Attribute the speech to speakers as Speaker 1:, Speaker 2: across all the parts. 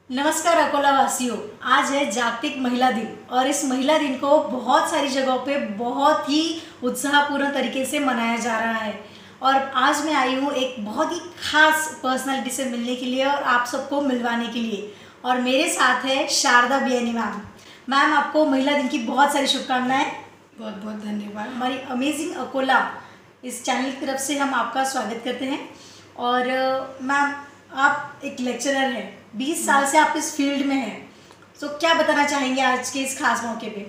Speaker 1: नमस्कार अकोला वासियों। आज है जागतिक महिला दिन और इस महिला दिन को बहुत सारी जगहों पे बहुत ही उत्साहपूर्ण तरीके से मनाया जा रहा है। और आज मैं आई हूँ एक बहुत ही खास पर्सनालिटी से मिलने के लिए और आप सबको मिलवाने के लिए। और मेरे साथ है शारदा बियानी मैम। मैम, आपको महिला दिन की बहुत सारी शुभकामनाएं।
Speaker 2: बहुत बहुत धन्यवाद।
Speaker 1: हमारी अमेजिंग अकोला इस चैनल की तरफ से हम आपका स्वागत करते हैं। और मैम, आप एक लेक्चरर हैं, 20 साल से आप इस फील्ड में हैं, तो क्या बताना चाहेंगे आज के इस खास मौके पे?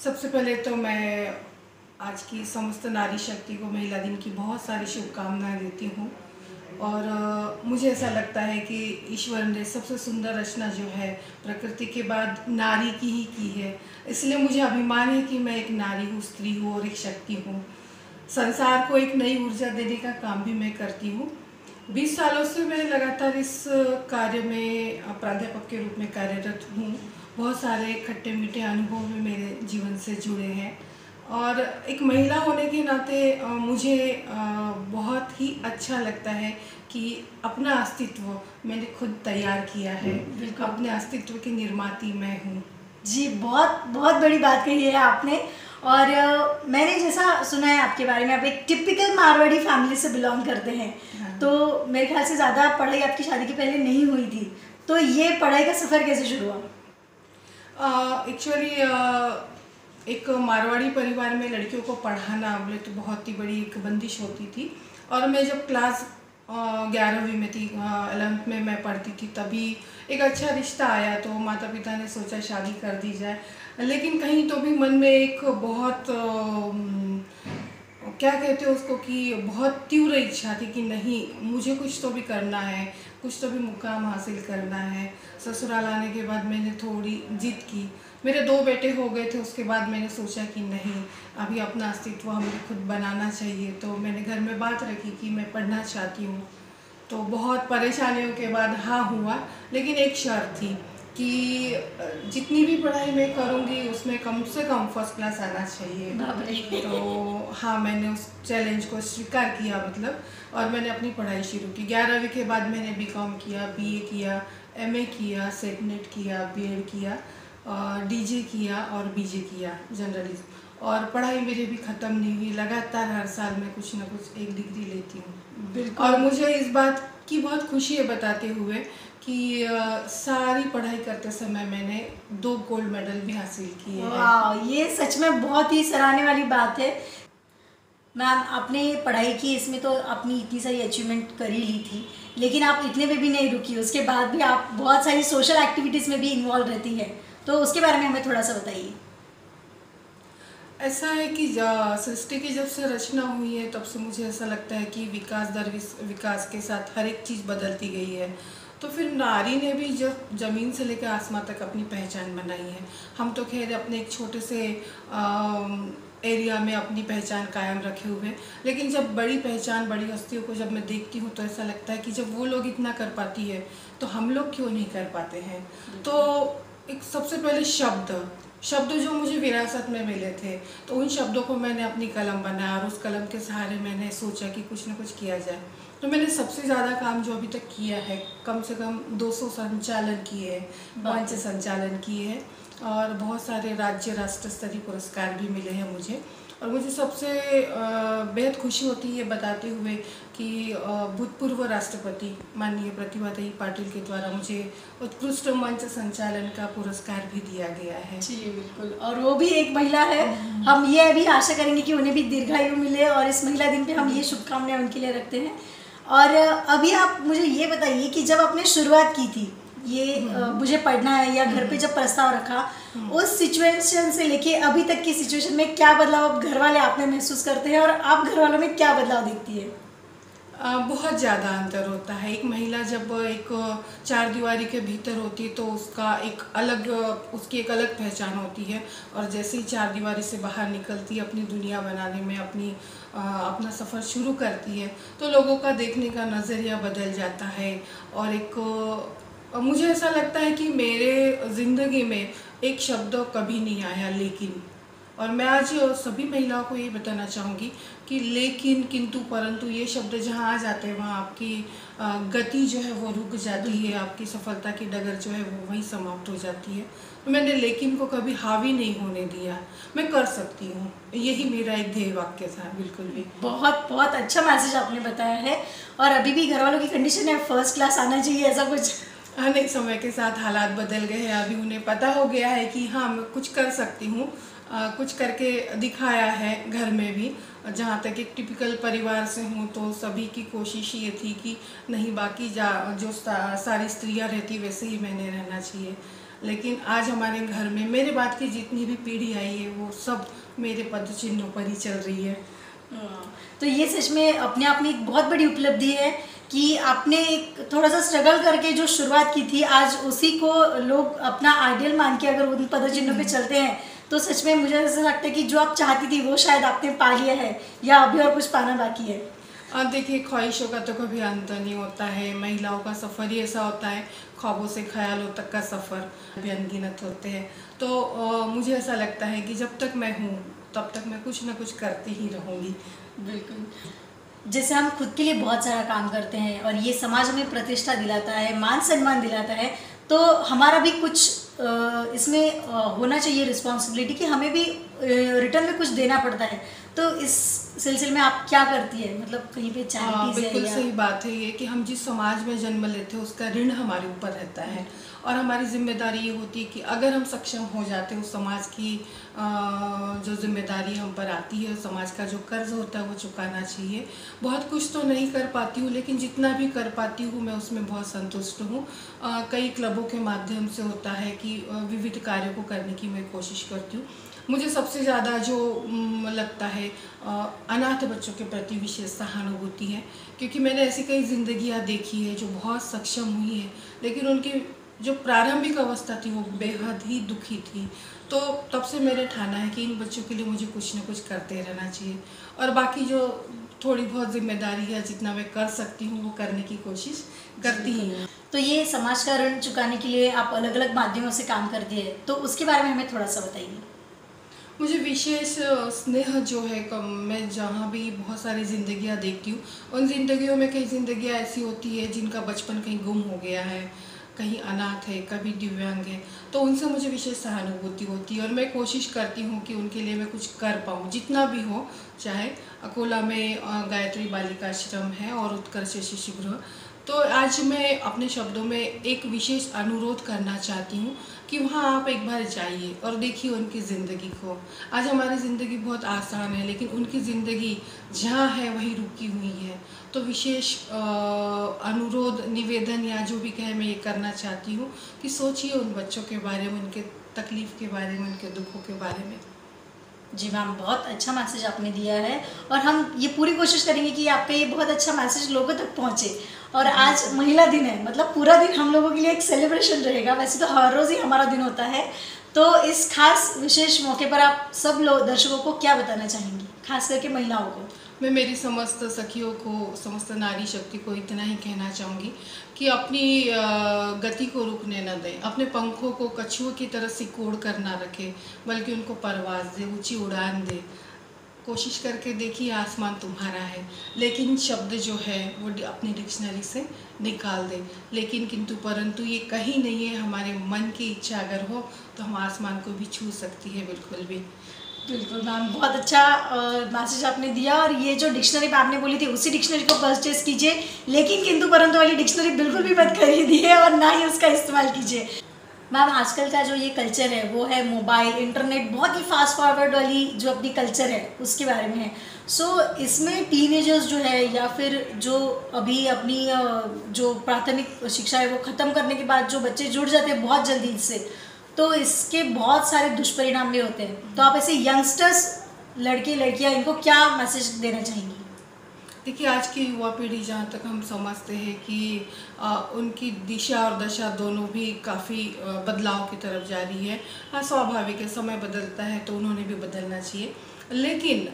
Speaker 2: सबसे पहले तो मैं आज की समस्त नारी शक्ति को महिला दिन की बहुत सारी शुभकामनाएं देती हूँ। और मुझे ऐसा लगता है कि ईश्वर ने सबसे सुंदर रचना जो है प्रकृति के बाद नारी की ही की है, इसलिए मुझे अभिमान है कि मैं एक नारी हूँ, स्त्री हूँ और एक शक्ति हूँ। संसार को एक नई ऊर्जा देने का काम भी मैं करती हूँ। 20 सालों से मैं लगातार इस कार्य में प्राध्यापक के रूप में कार्यरत हूँ। बहुत सारे खट्टे मीठे अनुभव भी मेरे जीवन से जुड़े हैं और एक महिला होने के नाते मुझे बहुत ही अच्छा लगता है कि अपना अस्तित्व मैंने खुद तैयार किया है। अपने अस्तित्व की निर्माती मैं हूँ।
Speaker 1: जी, बहुत बहुत बड़ी बात कही है आपने। और मैंने जैसा सुना है आपके बारे में, आप एक टिपिकल मारवाड़ी फैमिली से बिलोंग करते हैं।
Speaker 2: हाँ।
Speaker 1: तो मेरे ख्याल से ज़्यादा पढ़ाई आपकी शादी के पहले नहीं हुई थी, तो ये पढ़ाई का सफ़र कैसे शुरू हुआ?
Speaker 2: एक्चुअली एक मारवाड़ी परिवार में लड़कियों को पढ़ाना बोले तो बहुत ही बड़ी एक बंदिश होती थी। और मैं जब क्लास 11वीं में थी, 11th में मैं पढ़ती थी, तभी एक अच्छा रिश्ता आया तो माता पिता ने सोचा शादी कर दी जाए। लेकिन कहीं तो भी मन में एक बहुत क्या कहते हो उसको कि बहुत तीव्र इच्छा थी कि नहीं, मुझे कुछ तो भी करना है, कुछ तो भी मुकाम हासिल करना है। ससुराल आने के बाद मैंने थोड़ी जिद की। मेरे 2 बेटे हो गए थे, उसके बाद मैंने सोचा कि नहीं, अभी अपना अस्तित्व हमें खुद बनाना चाहिए। तो मैंने घर में बात रखी कि मैं पढ़ना चाहती हूँ। तो बहुत परेशानियों के बाद हाँ हुआ, लेकिन एक शर्त थी कि जितनी भी पढ़ाई मैं करूँगी उसमें कम से कम फर्स्ट क्लास आना चाहिए। तो हाँ, मैंने उस चैलेंज को स्वीकार किया और मैंने अपनी पढ़ाई शुरू की। 11वीं के बाद मैंने बीकॉम किया, बीए किया, एमए किया, सेट नेट किया, बीएड किया, डीजे किया और बीजे किया जर्नलिज्म। और पढ़ाई मेरी भी ख़त्म नहीं हुई, लगातार हर साल मैं कुछ ना कुछ एक डिग्री लेती हूँ। और मुझे इस बात की बहुत खुशी है बताते हुए कि सारी पढ़ाई करते समय मैंने 2 गोल्ड मेडल भी हासिल किए हैं।
Speaker 1: वाह, ये सच में बहुत ही सराहने वाली बात है। मैम, आपने पढ़ाई की, इसमें तो आपने इतनी सारी अचीवमेंट कर ही ली थी, लेकिन आप इतने में भी नहीं रुकी। उसके बाद भी आप बहुत सारी सोशल एक्टिविटीज़ में भी इन्वॉल्व रहती हैं, तो उसके बारे में हमें थोड़ा सा बताइए।
Speaker 2: ऐसा है कि सृष्टि की जब से रचना हुई है तब से मुझे ऐसा लगता है कि विकास दर विकास के साथ हर एक चीज़ बदलती गई है। तो फिर नारी ने भी जब ज़मीन से लेकर आसमान तक अपनी पहचान बनाई है। हम तो खैर अपने एक छोटे से एरिया में अपनी पहचान कायम रखे हुए, लेकिन जब बड़ी पहचान, बड़ी हस्तियों को जब मैं देखती हूँ तो ऐसा लगता है कि जब वो लोग इतना कर पाती है तो हम लोग क्यों नहीं कर पाते हैं। तो एक सबसे पहले शब्द जो मुझे विरासत में मिले थे, तो उन शब्दों को मैंने अपनी कलम बनाया और उस कलम के सहारे मैंने सोचा कि कुछ ना कुछ किया जाए। तो मैंने सबसे ज़्यादा काम जो अभी तक किया है, कम से कम 200 संचालन किए हैं, मंच संचालन किए हैं और बहुत सारे राज्य राष्ट्र स्तरीय पुरस्कार भी मिले हैं मुझे। और मुझे सबसे बेहद खुशी होती है बताते हुए कि भूतपूर्व राष्ट्रपति माननीय प्रतिभादेवी पाटिल के द्वारा मुझे उत्कृष्ट मंच संचालन का पुरस्कार भी दिया गया है।
Speaker 1: जी बिल्कुल, और वो भी एक महिला है। हम ये भी आशा करेंगे कि उन्हें भी दीर्घायु मिले और इस महिला दिन पे हम ये शुभकामनाएं उनके लिए रखते हैं। और अभी आप मुझे ये बताइए कि जब आपने शुरुआत की थी ये मुझे पढ़ना है, या घर पे जब प्रस्ताव रखा, उस सिचुएशन से लेके अभी तक की सिचुएशन में क्या बदलाव अब घर वाले आप में महसूस करते हैं और आप घर वालों में क्या बदलाव देखती है?
Speaker 2: बहुत ज़्यादा अंतर होता है। एक महिला जब एक 4 दीवारी के भीतर होती है तो उसकी एक अलग पहचान होती है, और जैसे ही 4 दीवारी से बाहर निकलती है, अपनी दुनिया बनाने में अपना सफ़र शुरू करती है, तो लोगों का देखने का नज़रिया बदल जाता है। और मुझे ऐसा लगता है कि मेरे ज़िंदगी में एक शब्द कभी नहीं आया और मैं आज सभी महिलाओं को ये बताना चाहूँगी कि लेकिन, किंतु, परंतु ये शब्द जहाँ आ जाते हैं वहाँ आपकी गति जो है वो रुक जाती है, आपकी सफलता की डगर जो है वो वहीं समाप्त हो जाती है। तो मैंने लेकिन को कभी हावी नहीं होने दिया, मैं कर सकती हूँ, यही मेरा एक ध्येय वाक्य था। बिल्कुल भी
Speaker 1: बहुत बहुत अच्छा मैसेज आपने बताया है। और अभी भी घर वालों की कंडीशन है फर्स्ट क्लास आना चाहिए, ऐसा कुछ?
Speaker 2: हाँ, नहीं, समय के साथ हालात बदल गए हैं। अभी उन्हें पता हो गया है कि हाँ, मैं कुछ कर सकती हूँ, कुछ करके दिखाया है घर में भी। जहाँ तक एक टिपिकल परिवार से हूँ तो सभी की कोशिश ये थी कि नहीं, बाकी जो सारी स्त्रियाँ रहती वैसे ही मैंने रहना चाहिए। लेकिन आज हमारे घर में मेरे बाद की जितनी भी पीढ़ी आई है वो सब मेरे पद चिन्हों पर ही चल रही है।
Speaker 1: तो ये सच में अपने आप में एक बहुत बड़ी उपलब्धि है कि आपने एक थोड़ा सा स्ट्रगल करके जो शुरुआत की थी, आज उसी को लोग अपना आइडियल मान के अगर उन पदचिन्हों पे चलते हैं तो सच में मुझे ऐसा लगता है कि जो आप चाहती थी वो शायद आपने पा लिया है, या अभी और कुछ पाना बाकी है।
Speaker 2: देखिए, ख्वाहिशों का तो कभी अंत नहीं होता है। महिलाओं का सफ़र ही ऐसा होता है, ख्वाबों से ख्यालों तक का सफ़र भी अनगिनत होते हैं। तो मुझे ऐसा लगता है कि जब तक मैं हूँ तब तक मैं कुछ ना कुछ करती ही रहूँगी।
Speaker 1: बिल्कुल। जैसे हम खुद के लिए बहुत सारा काम करते हैं और ये समाज हमें प्रतिष्ठा दिलाता है, मान सम्मान दिलाता है, तो हमारा भी कुछ इसमें होना चाहिए रिस्पॉन्सिबिलिटी कि हमें भी रिटर्न में कुछ देना पड़ता है। तो इस सिलसिले में आप क्या करती है, मतलब कहीं पे चैरिटीज है?
Speaker 2: बिल्कुल सही बात है ये कि हम जिस समाज में जन्म लेते हैं उसका ऋण हमारे ऊपर रहता है, और हमारी जिम्मेदारी ये होती है कि अगर हम सक्षम हो जाते हैं उस समाज की जो जिम्मेदारी हम पर आती है, समाज का जो कर्ज होता है वो चुकाना चाहिए। बहुत कुछ तो नहीं कर पाती हूँ, लेकिन जितना भी कर पाती हूँ मैं उसमें बहुत संतुष्ट हूँ। कई क्लबों के माध्यम से होता है कि विविध कार्यों को करने की मैं कोशिश करती हूँ। मुझे सबसे ज़्यादा जो लगता है अनाथ बच्चों के प्रति विशेष सहानुभूति है, क्योंकि मैंने ऐसी कई जिंदगियां देखी है जो बहुत सक्षम हुई है, लेकिन उनकी जो प्रारंभिक अवस्था थी वो बेहद ही दुखी थी। तो तब से मैंने ठाना है कि इन बच्चों के लिए मुझे कुछ न कुछ करते रहना चाहिए, और बाकी जो थोड़ी बहुत जिम्मेदारी है, जितना मैं कर सकती हूँ वो करने की कोशिश करती ही हूँ।
Speaker 1: तो ये समाज का ऋण चुकाने के लिए आप अलग अलग माध्यमों से काम करती है, तो उसके बारे में हमें थोड़ा सा बताइए।
Speaker 2: मुझे विशेष स्नेह जो है मैं जहाँ भी बहुत सारी ज़िंदगियाँ देखती हूँ, उन ज़िंदगियों में कई ज़िंदगियाँ ऐसी होती है जिनका बचपन कहीं गुम हो गया है, कहीं अनाथ है, कभी दिव्यांग है, तो उनसे मुझे विशेष सहानुभूति होती है और मैं कोशिश करती हूँ कि उनके लिए मैं कुछ कर पाऊँ, जितना भी हो। चाहे अकोला में गायत्री बालिका आश्रम है और उत्कर्ष शिशु गृह, तो आज मैं अपने शब्दों में एक विशेष अनुरोध करना चाहती हूँ कि वहाँ आप एक बार जाइए और देखिए उनकी ज़िंदगी को। आज हमारी ज़िंदगी बहुत आसान है, लेकिन उनकी ज़िंदगी जहाँ है वहीं रुकी हुई है। तो विशेष अनुरोध, निवेदन या जो भी कहे, मैं ये करना चाहती हूँ कि सोचिए उन बच्चों के बारे में, उनके तकलीफ़ के बारे में, उनके दुखों के बारे में।
Speaker 1: जी मैम, बहुत अच्छा मैसेज आपने दिया है और हम ये पूरी कोशिश करेंगे कि आपका ये बहुत अच्छा मैसेज लोगों तक पहुंचे। और आज महिला दिन है, मतलब पूरा दिन हम लोगों के लिए एक सेलिब्रेशन रहेगा। वैसे तो हर रोज़ ही हमारा दिन होता है, तो इस खास विशेष मौके पर आप सब लोग दर्शकों को क्या बताना चाहेंगी, खास करके महिलाओं को?
Speaker 2: मैं मेरी समस्त सखियों को, समस्त नारी शक्ति को इतना ही कहना चाहूँगी कि अपनी गति को रुकने न दें, अपने पंखों को कछुओं की तरह सिकोड़ कर ना रखें, बल्कि उनको परवाज़ दे, ऊंची उड़ान दे। कोशिश करके देखिए, आसमान तुम्हारा है, लेकिन शब्द जो है वो अपनी डिक्शनरी से निकाल दे। लेकिन किंतु परंतु ये कहीं नहीं है। हमारे मन की इच्छा अगर हो तो हम आसमान को भी छू सकती है। बिल्कुल भी।
Speaker 1: बिल्कुल मैम, बहुत अच्छा मैसेज आपने दिया। और ये जो डिक्शनरी आपने बोली थी उसी डिक्शनरी को परचेज कीजिए, लेकिन किंतु परंतु वाली डिक्शनरी बिल्कुल भी मत खरीदिए और ना ही उसका इस्तेमाल कीजिए। मैम, आजकल का जो ये कल्चर है वो है मोबाइल, इंटरनेट, बहुत ही फास्ट फॉरवर्ड वाली जो अपनी कल्चर है उसके बारे में है। इसमें टीनेजर्स जो है या फिर जो अभी अपनी जो प्राथमिक शिक्षा है वो ख़त्म करने के बाद जो बच्चे जुड़ जाते हैं बहुत जल्दी इससे, तो इसके बहुत सारे दुष्परिणाम भी होते हैं। तो आप ऐसे यंगस्टर्स, लड़के लड़कियां, इनको क्या मैसेज देना चाहेंगी?
Speaker 2: देखिए, आज की युवा पीढ़ी, जहाँ तक हम समझते हैं कि उनकी दिशा और दशा दोनों भी काफ़ी बदलाव की तरफ जा रही है। हाँ, स्वाभाविक है, समय बदलता है तो उन्होंने भी बदलना चाहिए। लेकिन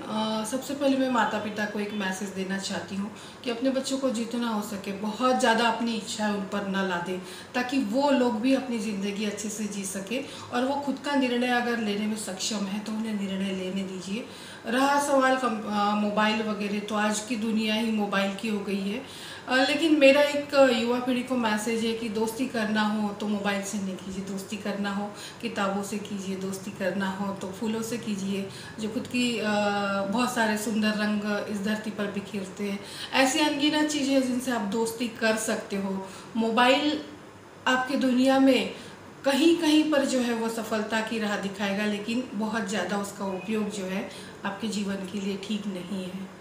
Speaker 2: सबसे पहले मैं माता पिता को एक मैसेज देना चाहती हूँ कि अपने बच्चों को जितना हो सके बहुत ज़्यादा अपनी इच्छाएं उन पर न ला दें, ताकि वो लोग भी अपनी ज़िंदगी अच्छे से जी सके और वो खुद का निर्णय अगर लेने में सक्षम है तो उन्हें निर्णय लेने दीजिए। रहा सवाल मोबाइल वगैरह, तो आज की दुनिया ही मोबाइल की हो गई है। लेकिन मेरा एक युवा पीढ़ी को मैसेज है कि दोस्ती करना हो तो मोबाइल से नहीं कीजिए, दोस्ती करना हो किताबों से कीजिए, दोस्ती करना हो तो फूलों से कीजिए जो खुद की बहुत सारे सुंदर रंग इस धरती पर बिखेरते हैं। ऐसी अनगिनत चीज़ें जिनसे आप दोस्ती कर सकते हो। मोबाइल आपकी दुनिया में कहीं कहीं पर जो है वो सफलता की राह दिखाएगा, लेकिन बहुत ज़्यादा उसका उपयोग जो है आपके जीवन के लिए ठीक नहीं है।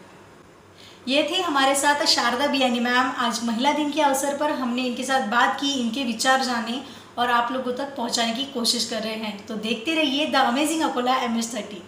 Speaker 1: ये थे हमारे साथ शारदा बियानी मैम। आज महिला दिन के अवसर पर हमने इनके साथ बात की, इनके विचार जाने और आप लोगों तक पहुंचाने की कोशिश कर रहे हैं। तो देखते रहिए द अमेजिंग अपोला MS30।